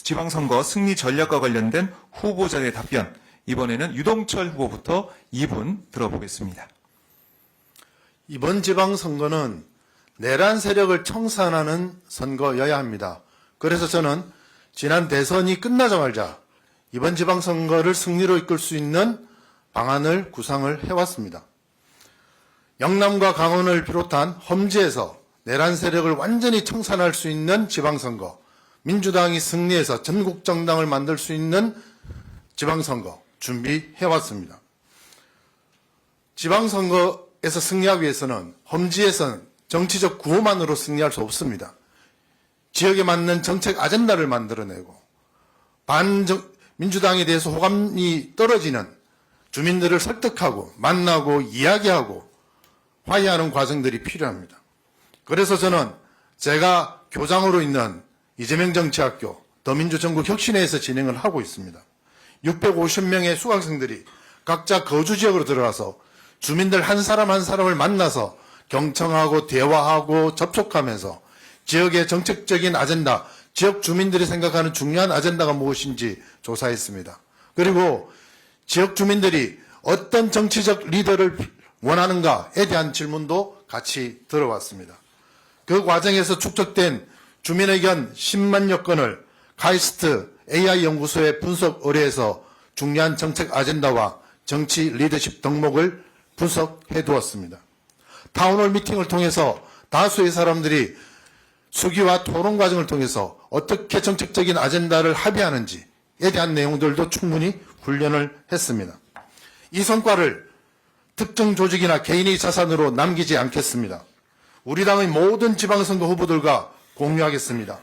지방선거 승리 전략과 관련된 후보자의 답변, 이번에는 유동철 후보부터 2분 들어보겠습니다. 이번 지방선거는 내란 세력을 청산하는 선거여야 합니다. 그래서 저는 지난 대선이 끝나자마자 이번 지방선거를 승리로 이끌 수 있는 방안을 구상을 해왔습니다. 영남과 강원을 비롯한 험지에서 내란 세력을 완전히 청산할 수 있는 지방선거, 민주당이 승리해서 전국정당을 만들 수 있는 지방선거 준비해왔습니다. 지방선거에서 승리하기 위해서는 험지에서는 정치적 구호만으로 승리할 수 없습니다. 지역에 맞는 정책 아젠다를 만들어내고 민주당에 대해서 호감이 떨어지는 주민들을 설득하고 만나고 이야기하고 화해하는 과정들이 필요합니다. 그래서 저는 제가 교장으로 있는 이재명 정치학교 더민주전국혁신회에서 진행을 하고 있습니다. 650명의 수강생들이 각자 거주 지역으로 들어가서 주민들 한 사람 한 사람을 만나서 경청하고 대화하고 접촉하면서 지역의 정책적인 아젠다, 지역 주민들이 생각하는 중요한 아젠다가 무엇인지 조사했습니다. 그리고 지역 주민들이 어떤 정치적 리더를 원하는가에 대한 질문도 같이 들어봤습니다. 그 과정에서 축적된 주민의견 10만여 건을 카이스트 AI 연구소의 분석 의뢰에서 중요한 정책 아젠다와 정치 리더십 덕목을 분석해 두었습니다. 타운홀 미팅을 통해서 다수의 사람들이 수기와 토론 과정을 통해서 어떻게 정책적인 아젠다를 합의하는지에 대한 내용들도 충분히 훈련을 했습니다. 이 성과를 특정 조직이나 개인의 자산으로 남기지 않겠습니다. 우리 당의 모든 지방선거 후보들과 공유하겠습니다.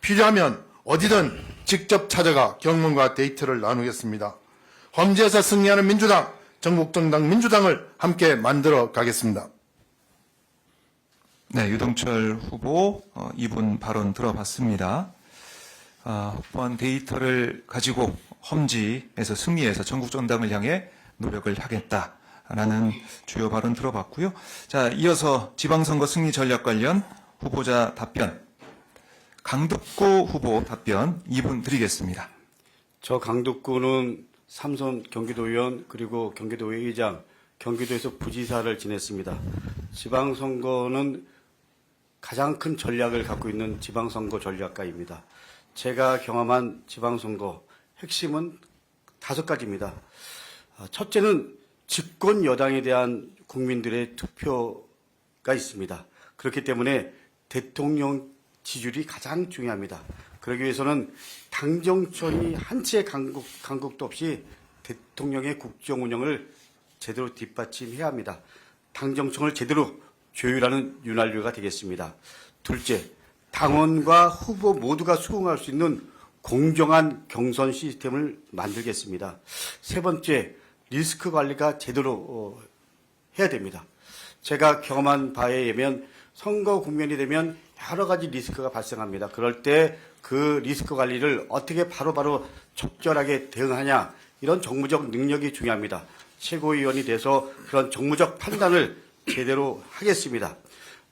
필요하면 어디든 직접 찾아가 경험과 데이터를 나누겠습니다. 험지에서 승리하는 민주당, 전국정당 민주당을 함께 만들어 가겠습니다. 네, 유동철 후보 2분 발언 들어봤습니다. 확보한 데이터를 가지고 험지에서 승리해서 전국정당을 향해 노력을 하겠다라는 주요 발언 들어봤고요. 자, 이어서 지방선거 승리 전략 관련 후보자 답변, 강덕구 후보 답변 2분 드리겠습니다. 저 강덕구는 삼선 경기도의원 그리고 경기도의 의장, 경기도에서 부지사를 지냈습니다. 지방선거는 가장 큰 전략을 갖고 있는 지방선거 전략가입니다. 제가 경험한 지방선거 핵심은 5가지입니다. 첫째는 집권 여당에 대한 국민들의 투표가 있습니다. 그렇기 때문에 대통령 지지율이 가장 중요합니다. 그러기 위해서는 당정청이 한 채의 간극도 없이 대통령의 국정 운영을 제대로 뒷받침해야 합니다. 당정청을 제대로 조율하는 윤활유가 되겠습니다. 둘째, 당원과 후보 모두가 수긍할 수 있는 공정한 경선 시스템을 만들겠습니다. 세 번째, 리스크 관리가 제대로 해야 됩니다. 제가 경험한 바에 의하면 선거 국면이 되면 여러 가지 리스크가 발생합니다. 그럴 때 그 리스크 관리를 어떻게 바로바로 적절하게 대응하냐, 이런 정무적 능력이 중요합니다. 최고위원이 돼서 그런 정무적 판단을 제대로 하겠습니다.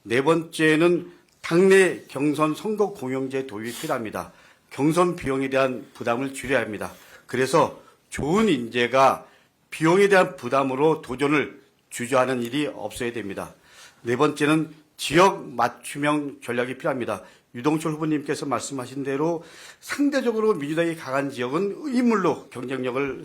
네 번째는 당내 경선 선거 공영제 도입이 필요합니다. 경선 비용에 대한 부담을 줄여야 합니다. 그래서 좋은 인재가 비용에 대한 부담으로 도전을 주저하는 일이 없어야 됩니다. 네 번째는 지역 맞춤형 전략이 필요합니다. 유동철 후보님께서 말씀하신 대로 상대적으로 민주당이 강한 지역은 인물로 경쟁력을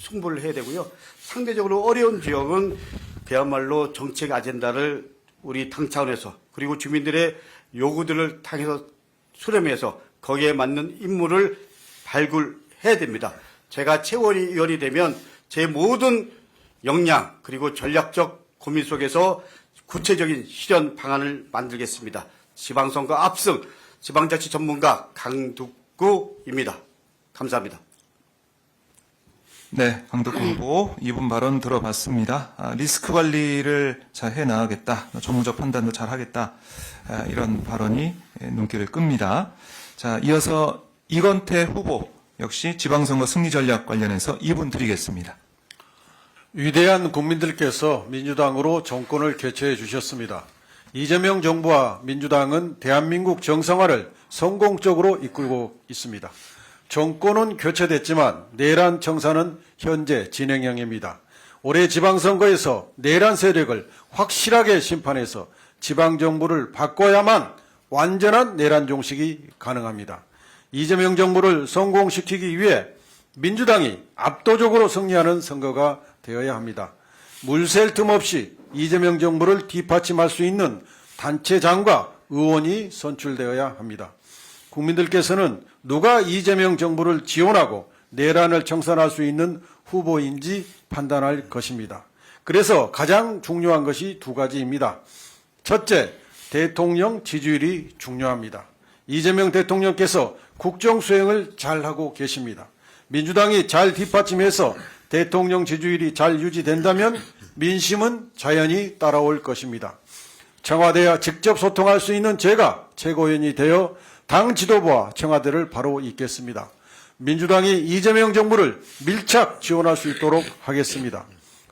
승부를 해야 되고요. 상대적으로 어려운 지역은 그야말로 정책 아젠다를 우리 당 차원에서 그리고 주민들의 요구들을 당해서 수렴해서 거기에 맞는 인물을 발굴해야 됩니다. 제가 최고위원이 되면 제 모든 역량 그리고 전략적 고민 속에서 구체적인 실현 방안을 만들겠습니다. 지방선거 압승 지방자치 전문가 강덕구입니다. 감사합니다. 네, 강덕구 후보 2분 발언 들어봤습니다. 리스크 관리를 잘 해나가겠다, 전문적 판단도 잘 하겠다, 이런 발언이 눈길을 끕니다. 자, 이어서 이건태 후보 역시 지방선거 승리 전략 관련해서 2분 드리겠습니다. 위대한 국민들께서 민주당으로 정권을 개최해 주셨습니다. 이재명 정부와 민주당은 대한민국 정상화를 성공적으로 이끌고 있습니다. 정권은 교체됐지만 내란 청산은 현재 진행형입니다. 올해 지방선거에서 내란 세력을 확실하게 심판해서 지방정부를 바꿔야만 완전한 내란 종식이 가능합니다. 이재명 정부를 성공시키기 위해 민주당이 압도적으로 승리하는 선거가 되어야 합니다. 물샐 틈 없이 이재명 정부를 뒷받침할 수 있는 단체장과 의원이 선출되어야 합니다. 국민들께서는 누가 이재명 정부를 지원하고 내란을 청산할 수 있는 후보인지 판단할 것입니다. 그래서 가장 중요한 것이 두 가지입니다. 첫째, 대통령 지지율이 중요합니다. 이재명 대통령께서 국정 수행을 잘하고 계십니다. 민주당이 잘 뒷받침해서 대통령 지지율이 잘 유지된다면 민심은 자연히 따라올 것입니다. 청와대와 직접 소통할 수 있는 제가 최고위원이 되어 당 지도부와 청와대를 바로 잇겠습니다. 민주당이 이재명 정부를 밀착 지원할 수 있도록 하겠습니다.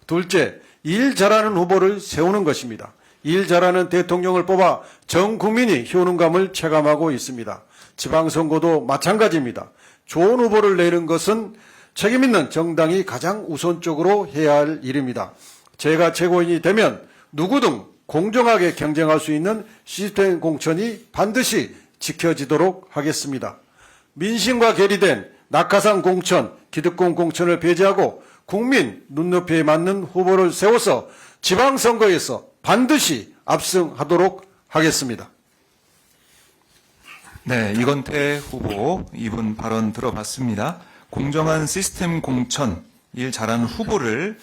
둘째, 일 잘하는 후보를 세우는 것입니다. 일 잘하는 대통령을 뽑아 전 국민이 효능감을 체감하고 있습니다. 지방선거도 마찬가지입니다. 좋은 후보를 내는 것은 책임있는 정당이 가장 우선적으로 해야 할 일입니다. 제가 최고위원이 되면 누구든 공정하게 경쟁할 수 있는 시스템 공천이 반드시 지켜지도록 하겠습니다. 민심과 괴리된 낙하산 공천, 기득권 공천을 배제하고 국민 눈높이에 맞는 후보를 세워서 지방선거에서 반드시 압승하도록 하겠습니다. 네, 이건태 후보 이분 발언 들어봤습니다. 공정한 시스템 공천, 일 잘하는 후보를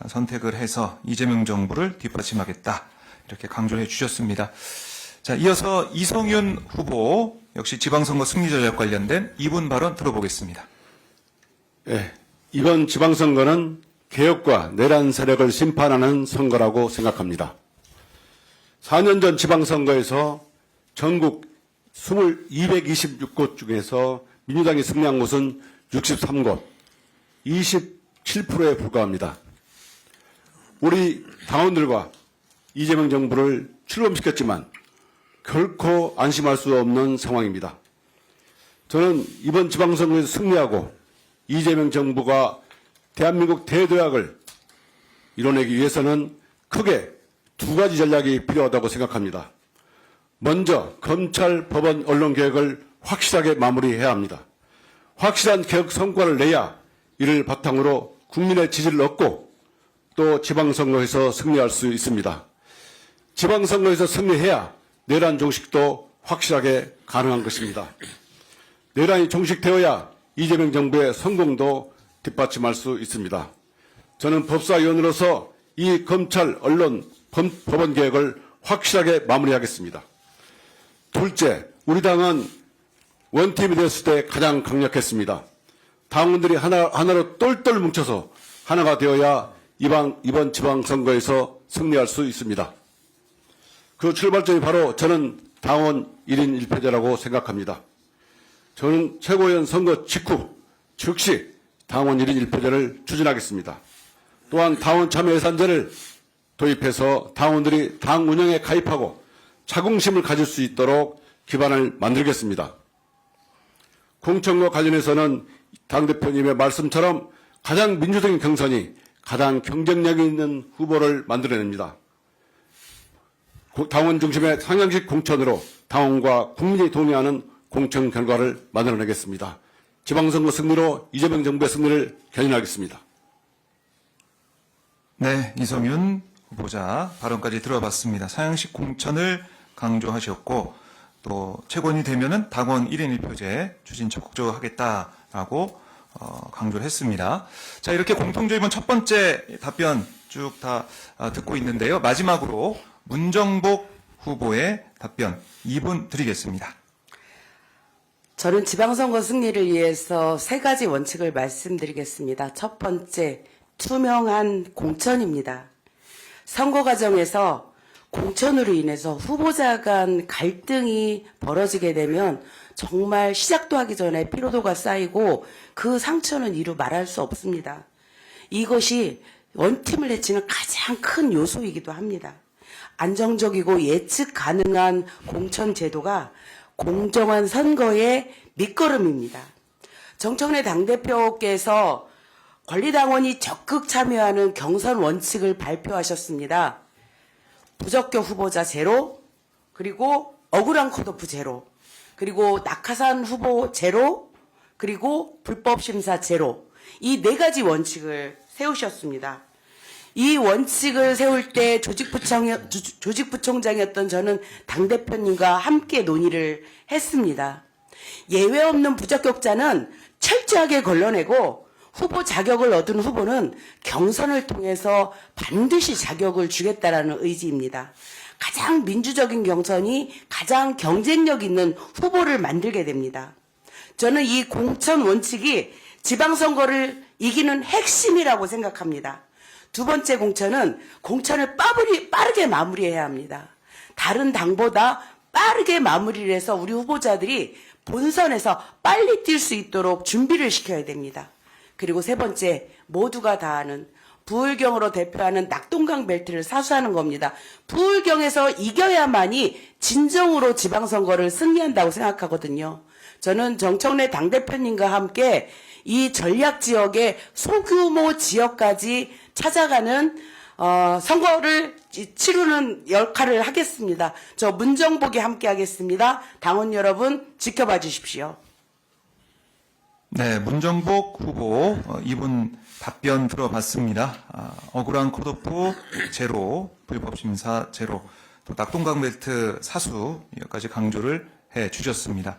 선택을 해서 이재명 정부를 뒷받침하겠다. 이렇게 강조해 주셨습니다. 자, 이어서 이성윤 후보 역시 지방선거 승리 전략 관련된 이분 발언 들어보겠습니다. 예, 이번 지방선거는 개혁과 내란 세력을 심판하는 선거라고 생각합니다. 4년 전 지방선거에서 전국 226곳 중에서 민주당이 승리한 곳은 63곳, 27%에 불과합니다. 우리 당원들과 이재명 정부를 출범시켰지만 결코 안심할 수 없는 상황입니다. 저는 이번 지방선거에서 승리하고 이재명 정부가 대한민국 대도약을 이뤄내기 위해서는 크게 두 가지 전략이 필요하다고 생각합니다. 먼저 검찰, 법원, 언론 개혁을 확실하게 마무리해야 합니다. 확실한 개혁 성과를 내야 이를 바탕으로 국민의 지지를 얻고 또 지방선거에서 승리할 수 있습니다. 지방선거에서 승리해야 내란 종식도 확실하게 가능한 것입니다. 내란이 종식되어야 이재명 정부의 성공도 뒷받침할 수 있습니다. 저는 법사위원으로서 이 검찰, 언론, 법원 개혁을 확실하게 마무리하겠습니다. 둘째, 우리 당은 원팀이 되었을 때 가장 강력했습니다. 당원들이 하나로 똘똘 뭉쳐서 하나가 되어야 이번 지방선거에서 승리할 수 있습니다. 그 출발점이 바로 저는 당원 1인 1표제라고 생각합니다. 저는 최고위원 선거 직후 즉시 당원 1인 1표제를 추진하겠습니다. 또한 당원 참여 예산제를 도입해서 당원들이 당 운영에 가입하고 자긍심을 가질 수 있도록 기반을 만들겠습니다. 공천과 관련해서는 당대표님의 말씀처럼 가장 민주적인 경선이 가장 경쟁력이 있는 후보를 만들어냅니다. 당원 중심의 상향식 공천으로 당원과 국민이 동의하는 공천 결과를 만들어내겠습니다. 지방선거 승리로 이재명 정부의 승리를 견인하겠습니다. 네, 이성윤 후보자 발언까지 들어봤습니다. 사형식 공천을 강조하셨고 또 최고위원이 되면은 당원 1인 1표제 추진 적극적으로 하겠다라고 강조를 했습니다. 자, 이렇게 공통조입은 첫 번째 답변 쭉 다 듣고 있는데요. 마지막으로 문정복 후보의 답변 2분 드리겠습니다. 저는 지방선거 승리를 위해서 세 가지 원칙을 말씀드리겠습니다. 첫 번째, 투명한 공천입니다. 선거 과정에서 공천으로 인해서 후보자 간 갈등이 벌어지게 되면 정말 시작도 하기 전에 피로도가 쌓이고 그 상처는 이루 말할 수 없습니다. 이것이 원팀을 해치는 가장 큰 요소이기도 합니다. 안정적이고 예측 가능한 공천 제도가 공정한 선거의 밑거름입니다. 정청래 당대표께서 권리당원이 적극 참여하는 경선 원칙을 발표하셨습니다. 부적격 후보자 제로, 그리고 억울한 컷오프 제로, 그리고 낙하산 후보 제로, 그리고 불법 심사 제로, 이 4가지 원칙을 세우셨습니다. 이 원칙을 세울 때 조직부총장이었던 저는 당대표님과 함께 논의를 했습니다. 예외 없는 부적격자는 철저하게 걸러내고 후보 자격을 얻은 후보는 경선을 통해서 반드시 자격을 주겠다라는 의지입니다. 가장 민주적인 경선이 가장 경쟁력 있는 후보를 만들게 됩니다. 저는 이 공천 원칙이 지방선거를 이기는 핵심이라고 생각합니다. 두 번째 공천은 공천을 빠르게 마무리해야 합니다. 다른 당보다 빠르게 마무리를 해서 우리 후보자들이 본선에서 빨리 뛸 수 있도록 준비를 시켜야 됩니다. 그리고 세 번째, 모두가 다 아는 부울경으로 대표하는 낙동강 벨트를 사수하는 겁니다. 부울경에서 이겨야만이 진정으로 지방선거를 승리한다고 생각하거든요. 저는 정청래 당대표님과 함께 이 전략지역의 소규모 지역까지 찾아가는 선거를 치르는 역할을 하겠습니다. 저 문정복이 함께 하겠습니다. 당원 여러분 지켜봐 주십시오. 네, 문정복 후보 이분 답변 들어봤습니다. 억울한 컷오프 제로, 불법 심사 제로, 또 낙동강 벨트 사수 여기까지 강조를 해 주셨습니다.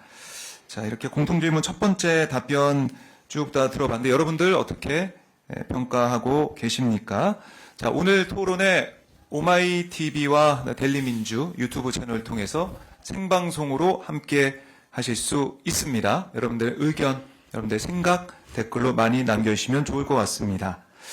자, 이렇게 공통질문 첫 번째 답변 쭉 다 들어봤는데 여러분들 어떻게 평가하고 계십니까? 자, 오늘 토론에 오마이TV와 델리민주 유튜브 채널을 통해서 생방송으로 함께 하실 수 있습니다. 여러분들의 의견, 여러분들의 생각 댓글로 많이 남겨주시면 좋을 것 같습니다.